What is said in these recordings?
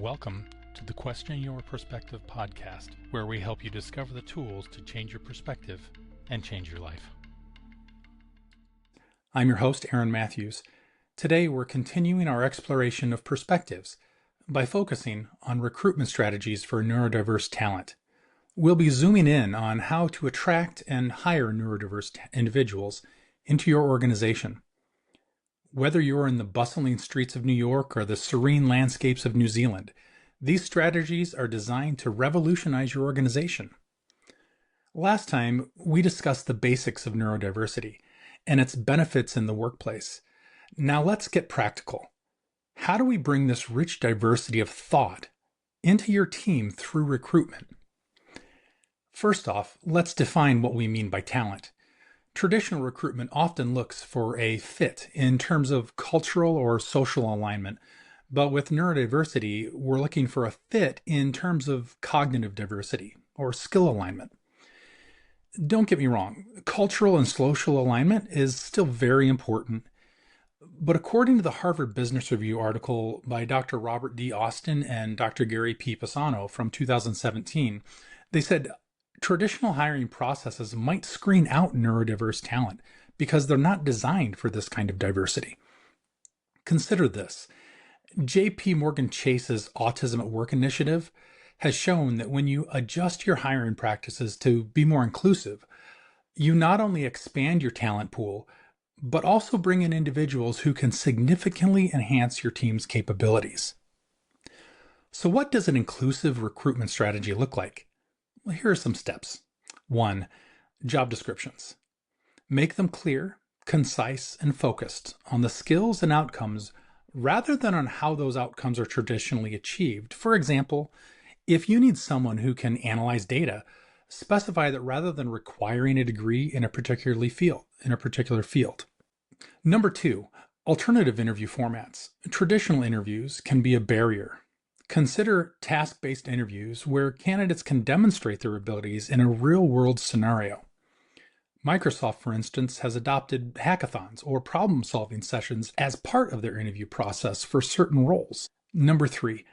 Welcome to the Question Your Perspective podcast, where we help you discover the tools to change your perspective and change your life. I'm your host, Aaron Matthews. Today, we're continuing our exploration of perspectives by focusing on recruitment strategies for neurodiverse talent. We'll be zooming in on how to attract and hire neurodiverse individuals into your organization. Whether you're in the bustling streets of New York or the serene landscapes of New Zealand, these strategies are designed to revolutionize your organization. Last time, we discussed the basics of neurodiversity and its benefits in the workplace. Now let's get practical. How do we bring this rich diversity of thought into your team through recruitment? First off, let's define what we mean by talent. Traditional recruitment often looks for a fit in terms of cultural or social alignment, but with neurodiversity, we're looking for a fit in terms of cognitive diversity or skill alignment. Don't get me wrong, cultural and social alignment is still very important, but according to the Harvard Business Review article by Dr. Robert D. Austin and Dr. Gary P. Pisano from 2017, they said traditional hiring processes might screen out neurodiverse talent because they're not designed for this kind of diversity. Consider this. J.P. Morgan Chase's Autism at Work initiative has shown that when you adjust your hiring practices to be more inclusive, you not only expand your talent pool, but also bring in individuals who can significantly enhance your team's capabilities. So what does an inclusive recruitment strategy look like? Well, here are some steps. 1. Job descriptions. Make them clear, concise, and focused on the skills and outcomes rather than on how those outcomes are traditionally achieved. For example, if you need someone who can analyze data, specify that rather than requiring a degree in a particular field. Number 2, alternative interview formats. Traditional interviews can be a barrier. Consider task-based interviews where candidates can demonstrate their abilities in a real-world scenario. Microsoft, for instance, has adopted hackathons or problem-solving sessions as part of their interview process for certain roles. Number 3,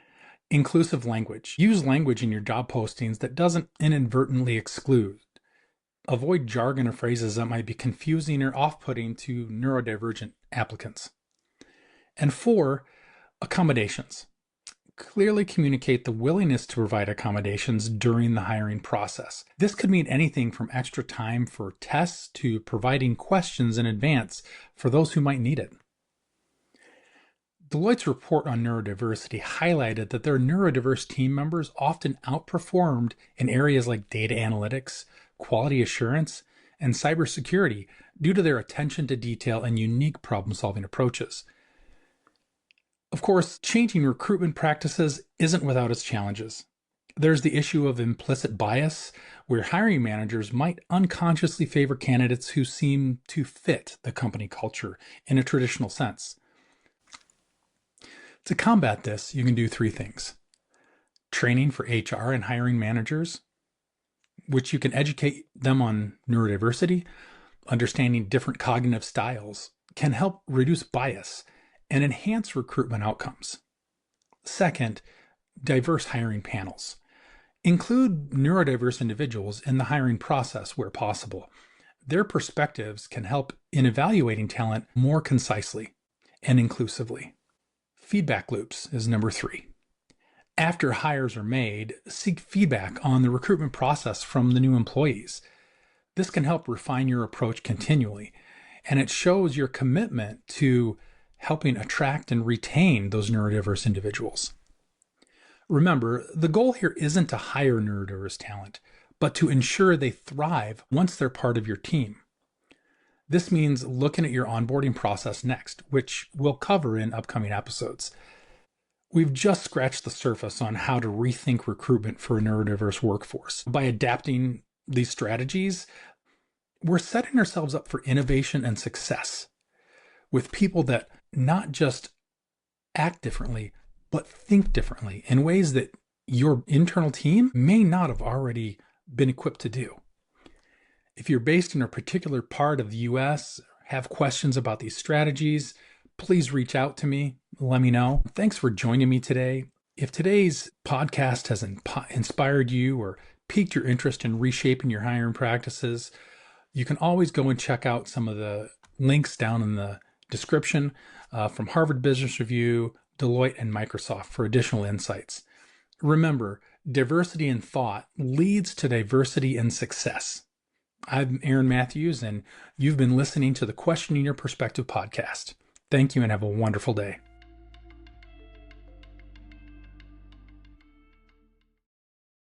inclusive language. Use language in your job postings that doesn't inadvertently exclude. Avoid jargon or phrases that might be confusing or off-putting to neurodivergent applicants. And 4, accommodations. Clearly communicate the willingness to provide accommodations during the hiring process. This could mean anything from extra time for tests to providing questions in advance for those who might need it. Deloitte's report on neurodiversity highlighted that their neurodiverse team members often outperformed in areas like data analytics, quality assurance, and cybersecurity due to their attention to detail and unique problem-solving approaches. Of course, changing recruitment practices isn't without its challenges. There's the issue of implicit bias, where hiring managers might unconsciously favor candidates who seem to fit the company culture in a traditional sense. To combat this, you can do 3 things. Training for HR and hiring managers, which you can educate them on neurodiversity. Understanding different cognitive styles can help reduce bias and enhance recruitment outcomes. Second, diverse hiring panels. Include neurodiverse individuals in the hiring process where possible. Their perspectives can help in evaluating talent more concisely and inclusively. Feedback loops is number 3. After hires are made, seek feedback on the recruitment process from the new employees. This can help refine your approach continually, and it shows your commitment to helping attract and retain those neurodiverse individuals. Remember, the goal here isn't to hire neurodiverse talent, but to ensure they thrive once they're part of your team. This means looking at your onboarding process next, which we'll cover in upcoming episodes. We've just scratched the surface on how to rethink recruitment for a neurodiverse workforce. By adapting these strategies, we're setting ourselves up for innovation and success with people that not just act differently, but think differently in ways that your internal team may not have already been equipped to do. If you're based in a particular part of the US, have questions about these strategies, please reach out to me. Let me know. Thanks for joining me today. If today's podcast has inspired you or piqued your interest in reshaping your hiring practices, you can always go and check out some of the links down in the description from Harvard Business Review, Deloitte, and Microsoft for additional insights. Remember, diversity in thought leads to diversity in success. I'm Aaron Matthews, and you've been listening to the Questioning Your Perspective podcast. Thank you and have a wonderful day.